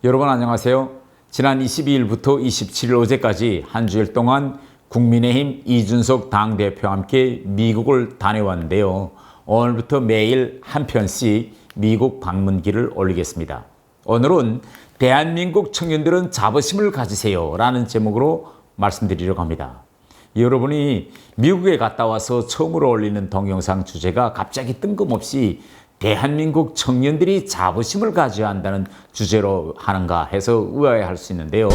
여러분 안녕하세요. 지난 22일부터 27일 어제까지 한 주일 동안 국민의힘 이준석 당대표와 함께 미국을 다녀왔는데요. 오늘부터 매일 한 편씩 미국 방문기를 올리겠습니다. 오늘은 대한민국 청년들은 자부심을 가지세요 라는 제목으로 말씀드리려고 합니다. 여러분이 미국에 갔다 와서 처음으로 올리는 동영상 주제가 갑자기 뜬금없이 대한민국 청년들이 자부심을 가져야 한다는 주제로 하는가 해서 의아해할 수 있는데요.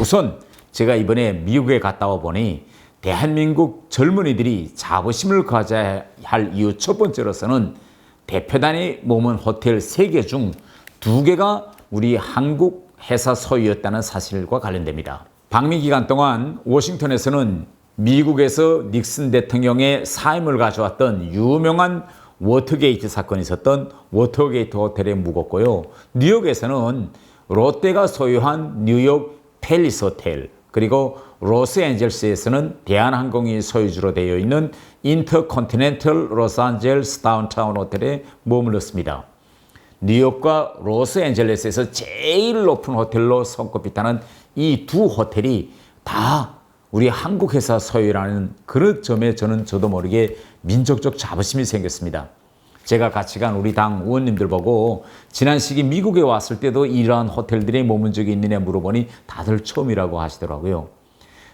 우선 제가 이번에 미국에 갔다 와 보니 대한민국 젊은이들이 자부심을 가져야 할 이유 첫 번째로서는 대표단이 머문 호텔 3개 중 2개가 우리 한국 회사 소유였다는 사실과 관련됩니다. 방미 기간 동안 워싱턴에서는 미국에서 닉슨 대통령의 사임을 가져왔던 유명한 워터게이트 사건이 있었던 워터게이트 호텔에 묵었고요. 뉴욕에서는 롯데가 소유한 뉴욕 팰리스 호텔, 그리고 로스앤젤레스에서는 대한항공이 소유주로 되어 있는 인터컨티넨탈 로스앤젤레스 다운타운 호텔에 머물렀습니다. 뉴욕과 로스앤젤레스에서 제일 높은 호텔로 손꼽히다는 이 두 호텔이 다 우리 한국 회사 소유라는 그런 점에 저도 모르게 민족적 자부심이 생겼습니다. 제가 같이 간 우리 당 의원님들 보고 지난 시기 미국에 왔을 때도 이러한 호텔들에 머문 적이 있느냐 물어보니 다들 처음이라고 하시더라고요.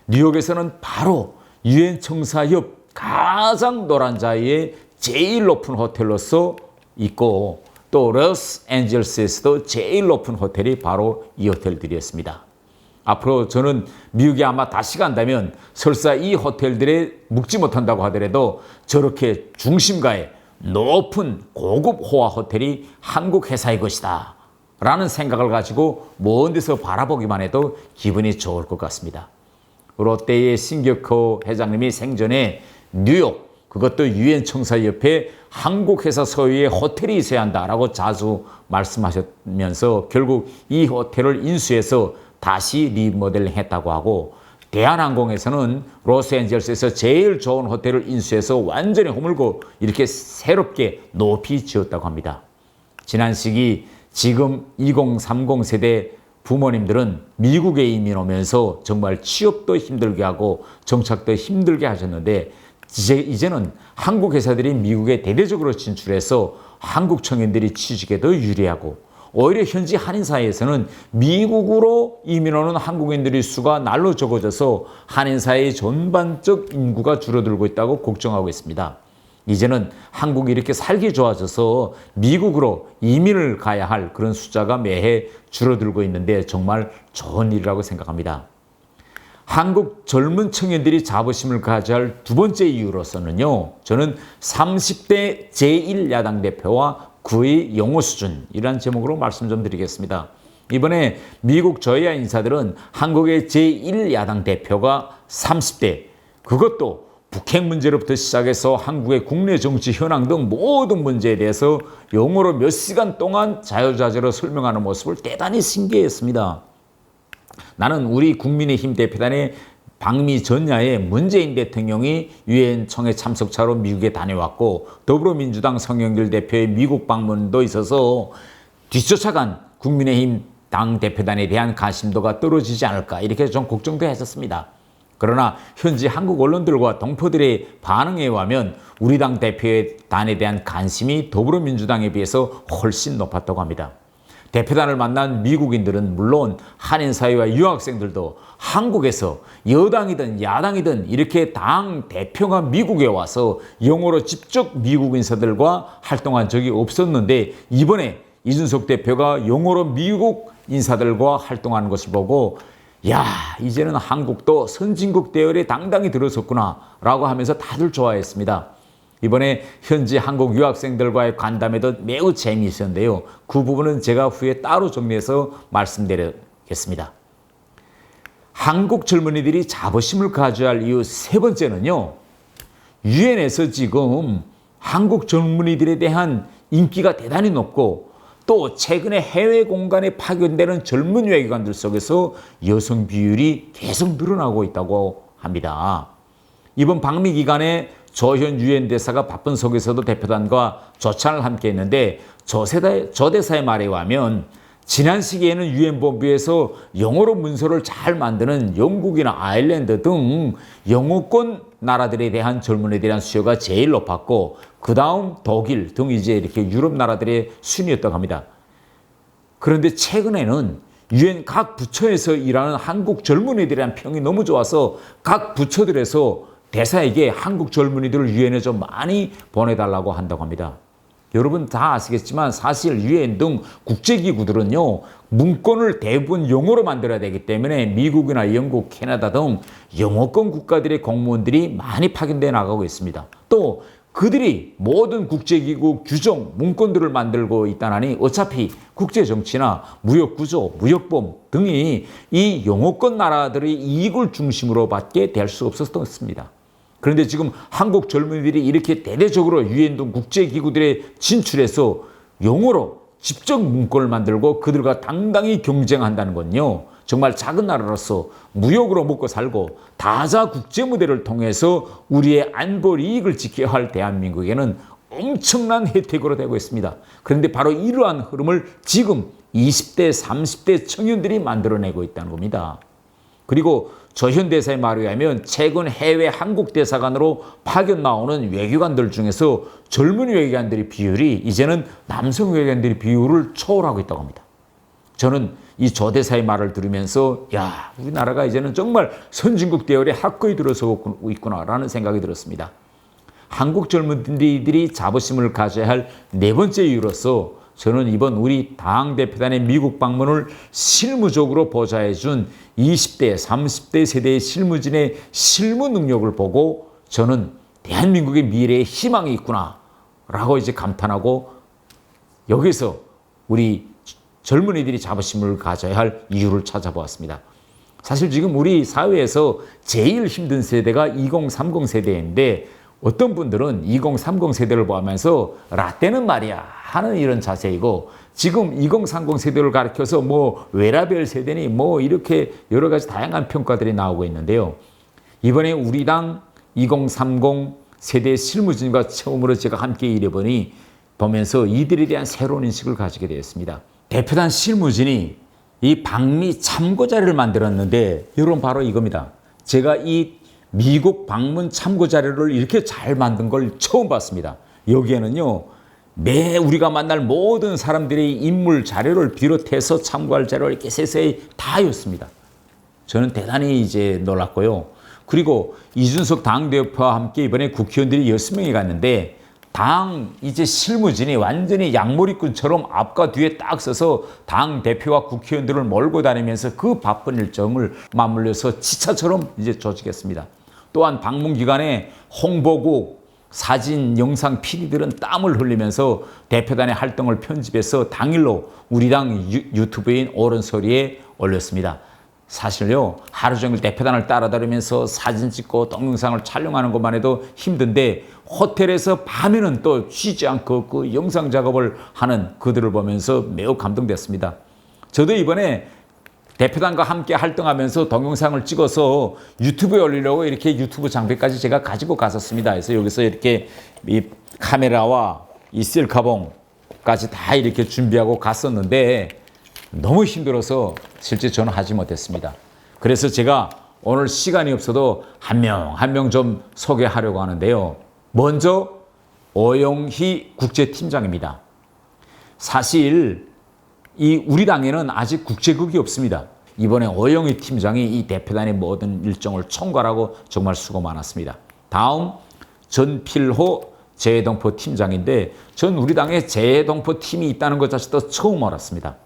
뉴욕에서는 바로 유엔 청사 옆 가장 노란자리에 제일 높은 호텔로서 있고, 또 로스앤젤레스에서도 제일 높은 호텔이 바로 이 호텔들이었습니다. 앞으로 저는 미국에 아마 다시 간다면 설사 이 호텔들에 묵지 못한다고 하더라도 저렇게 중심가에 높은 고급 호화 호텔이 한국 회사의 것이다 라는 생각을 가지고 먼 데서 바라보기만 해도 기분이 좋을 것 같습니다. 롯데의 신격호 회장님이 생전에 뉴욕, 그것도 유엔 청사 옆에 한국 회사 소유의 호텔이 있어야 한다라고 자주 말씀하시면서 결국 이 호텔을 인수해서 다시 리모델링 했다고 하고, 대한항공에서는 로스앤젤레스에서 제일 좋은 호텔을 인수해서 완전히 허물고 이렇게 새롭게 높이 지었다고 합니다. 지난 시기 지금 2030 세대 부모님들은 미국에 이민 오면서 정말 취업도 힘들게 하고 정착도 힘들게 하셨는데, 이제는 한국 회사들이 미국에 대대적으로 진출해서 한국 청년들이 취직에도 유리하고, 오히려 현지 한인사회에서는 미국으로 이민 오는 한국인들의 수가 날로 적어져서 한인사회의 전반적 인구가 줄어들고 있다고 걱정하고 있습니다. 이제는 한국이 이렇게 살기 좋아져서 미국으로 이민을 가야 할 그런 숫자가 매해 줄어들고 있는데 정말 좋은 일이라고 생각합니다. 한국 젊은 청년들이 자부심을 가져야 할 두 번째 이유로서는요, 저는 30대 제1야당 대표와 그의 영어 수준이라는 제목으로 말씀 좀 드리겠습니다. 이번에 미국 저야 인사들은 한국의 제1야당 대표가 30대, 그것도 북핵 문제로부터 시작해서 한국의 국내 정치 현황 등 모든 문제에 대해서 영어로 몇 시간 동안 자유자재로 설명하는 모습을 대단히 신기했습니다. 나는 우리 국민의힘 대표단의 방미 전야에 문재인 대통령이 유엔 총회 참석차로 미국에 다녀왔고, 더불어민주당 송영길 대표의 미국 방문도 있어서 뒤쫓아간 국민의힘 당 대표단에 대한 관심도가 떨어지지 않을까 이렇게 좀 걱정도 했었습니다. 그러나 현지 한국 언론들과 동포들의 반응에 의하면 우리 당 대표단에 대한 관심이 더불어민주당에 비해서 훨씬 높았다고 합니다. 대표단을 만난 미국인들은 물론 한인사회와 유학생들도 한국에서 여당이든 야당이든 이렇게 당 대표가 미국에 와서 영어로 직접 미국 인사들과 활동한 적이 없었는데, 이번에 이준석 대표가 영어로 미국 인사들과 활동하는 것을 보고 야, 이제는 한국도 선진국 대열에 당당히 들어섰구나 라고 하면서 다들 좋아했습니다. 이번에 현지 한국 유학생들과의 간담회도 매우 재미있었는데요. 그 부분은 제가 후에 따로 정리해서 말씀드리겠습니다. 한국 젊은이들이 자부심을 가져야 할 이유 세 번째는요, 유엔에서 지금 한국 젊은이들에 대한 인기가 대단히 높고, 또 최근에 해외 공간에 파견되는 젊은 외교관들 속에서 여성 비율이 계속 늘어나고 있다고 합니다. 이번 방미 기간에 조현 유엔 대사가 바쁜 속에서도 대표단과 조찬을 함께 했는데 조 대사의 말에 의하면 지난 시기에는 유엔 본부에서 영어로 문서를 잘 만드는 영국이나 아일랜드 등 영어권 나라들에 대한 젊은이들에 대한 수요가 제일 높았고 그 다음 독일 등 이제 이렇게 유럽 나라들의 순위였다고 합니다. 그런데 최근에는 유엔 각 부처에서 일하는 한국 젊은이들에 대한 평이 너무 좋아서 각 부처들에서 대사에게 한국 젊은이들을 유엔에 좀 많이 보내달라고 한다고 합니다. 여러분 다 아시겠지만 사실 유엔 등 국제기구들은요 문건을 대부분 영어로 만들어야 되기 때문에 미국이나 영국, 캐나다 등 영어권 국가들의 공무원들이 많이 파견돼 나가고 있습니다. 또 그들이 모든 국제기구 규정, 문건들을 만들고 있다니 어차피 국제정치나 무역구조, 무역범 등이 이 영어권 나라들의 이익을 중심으로 받게 될 수 없었습니다. 그런데 지금 한국 젊은이들이 이렇게 대대적으로 유엔 등 국제기구들에 진출해서 영어로 직접 문건을 만들고 그들과 당당히 경쟁한다는 건요. 정말 작은 나라로서 무역으로 먹고 살고 다자 국제무대를 통해서 우리의 안보 이익을 지켜야 할 대한민국에는 엄청난 혜택으로 되고 있습니다. 그런데 바로 이러한 흐름을 지금 20대, 30대 청년들이 만들어내고 있다는 겁니다. 그리고 조현 대사의 말에 의하면 최근 해외 한국 대사관으로 파견 나오는 외교관들 중에서 젊은 외교관들의 비율이 이제는 남성 외교관들의 비율을 초월하고 있다고 합니다. 저는 이 조 대사의 말을 들으면서 야, 우리나라가 이제는 정말 선진국 대열에 확고히 들어서고 있구나라는 생각이 들었습니다. 한국 젊은이들이 자부심을 가져야 할 네 번째 이유로서 저는 이번 우리 당대표단의 미국 방문을 실무적으로 보좌해 준 20대, 30대 세대의 실무진의 실무 능력을 보고 저는 대한민국의 미래에 희망이 있구나 라고 이제 감탄하고 여기서 우리 젊은이들이 자부심을 가져야 할 이유를 찾아보았습니다. 사실 지금 우리 사회에서 제일 힘든 세대가 2030 세대인데 어떤 분들은 2030 세대를 보면서 라떼는 말이야 하는 이런 자세이고 지금 2030 세대를 가리켜서 뭐 외라벨 세대니 뭐 이렇게 여러 가지 다양한 평가들이 나오고 있는데요. 이번에 우리 당 2030 세대 실무진과 처음으로 제가 함께 일해보니 보면서 이들에 대한 새로운 인식을 가지게 되었습니다. 대표단 실무진이 이 방미 참고 자료를 만들었는데 여러분 바로 이겁니다. 제가 이 미국 방문 참고 자료를 이렇게 잘 만든 걸 처음 봤습니다. 여기에는요, 매 우리가 만날 모든 사람들의 인물 자료를 비롯해서 참고할 자료를 이렇게 세세히 다 였습니다. 저는 대단히 이제 놀랐고요. 그리고 이준석 당대표와 함께 이번에 국회의원들이 6명이 갔는데 당 이제 실무진이 완전히 양머리꾼처럼 앞과 뒤에 딱 서서 당 대표와 국회의원들을 몰고 다니면서 그 바쁜 일정을 맞물려서 지차처럼 이제 조직했습니다. 또한 방문 기간에 홍보국, 사진, 영상 PD들은 땀을 흘리면서 대표단의 활동을 편집해서 당일로 우리 당 유튜브인 옳은소리에 올렸습니다. 사실요, 하루 종일 대표단을 따라다니면서 사진 찍고 동영상을 촬영하는 것만 해도 힘든데 호텔에서 밤에는 또 쉬지 않고 그 영상 작업을 하는 그들을 보면서 매우 감동됐습니다. 저도 이번에 대표단과 함께 활동하면서 동영상을 찍어서 유튜브에 올리려고 이렇게 유튜브 장비까지 제가 가지고 갔었습니다. 그래서 여기서 이렇게 이 카메라와 이 셀카봉까지 다 이렇게 준비하고 갔었는데 너무 힘들어서 실제 저는 하지 못했습니다. 그래서 제가 오늘 시간이 없어도 한 명 한 명 좀 소개하려고 하는데요. 먼저 오영희 국제팀장입니다. 사실 이 우리 당에는 아직 국제국이 없습니다. 이번에 오영희 팀장이 이 대표단의 모든 일정을 총괄하고 정말 수고 많았습니다. 다음 전필호 재외동포 팀장인데 전 우리 당에 재외동포 팀이 있다는 것 자체도 처음 알았습니다.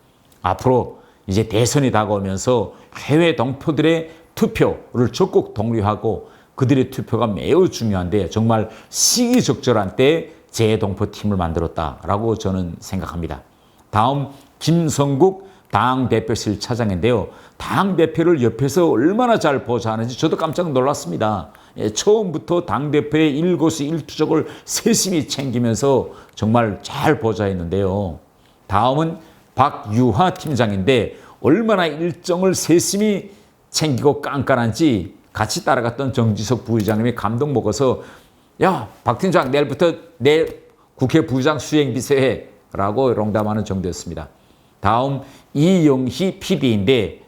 앞으로 이제 대선이 다가오면서 해외 동포들의 투표를 적극 독려하고 그들의 투표가 매우 중요한데 정말 시기적절한 때에 재외동포팀을 만들었다라고 저는 생각합니다. 다음 김성국 당대표실 차장인데요. 당대표를 옆에서 얼마나 잘 보좌하는지 저도 깜짝 놀랐습니다. 처음부터 당대표의 일거수일투족을 세심히 챙기면서 정말 잘 보좌했는데요. 다음은 박유화 팀장인데 얼마나 일정을 세심히 챙기고 깐깐한지 같이 따라갔던 정지석 부의장님이 감동 먹어서 야, 박 팀장 내일부터 내 국회 부장 수행 비서해라고 농담하는 정도였습니다. 다음 이영희 PD인데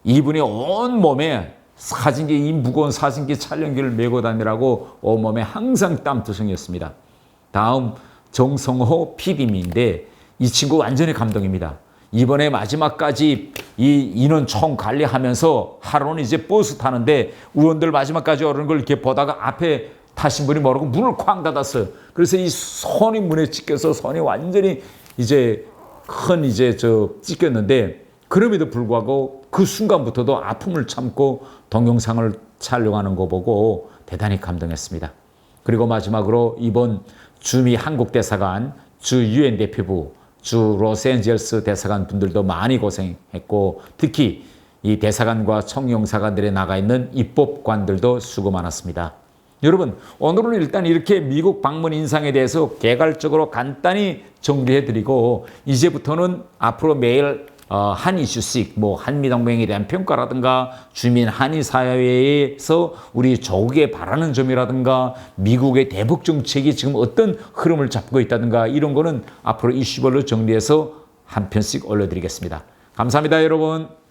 이분이 온몸에 사진기, 이 무거운 사진기 촬영기를 메고 다니라고 온몸에 항상 땀투성이었습니다. 다음 정성호 PD인데 이 친구 완전히 감동입니다. 이번에 마지막까지 이 인원 총 관리하면서 하루는 이제 버스 타는데 의원들 마지막까지 오르는 걸 이렇게 보다가 앞에 타신 분이 모르고 문을 쾅 닫았어요. 그래서 이 손이 문에 찍혀서 손이 완전히 이제 큰 이제 찢겼는데 그럼에도 불구하고 그 순간부터도 아픔을 참고 동영상을 촬영하는 거 보고 대단히 감동했습니다. 그리고 마지막으로 이번 주미 한국 대사관, 주 유엔 대표부, 주 로스앤젤레스 대사관 분들도 많이 고생했고 특히 이 대사관과 총영사관들에 나가 있는 입법관들도 수고 많았습니다. 여러분, 오늘은 일단 이렇게 미국 방문 인상에 대해서 개괄적으로 간단히 정리해드리고 이제부터는 앞으로 매일 한 이슈씩 뭐 한미동맹에 대한 평가라든가 주민 한일 사회에서 우리 조국에 바라는 점이라든가 미국의 대북 정책이 지금 어떤 흐름을 잡고 있다든가 이런 거는 앞으로 이슈별로 정리해서 한 편씩 올려드리겠습니다. 감사합니다, 여러분.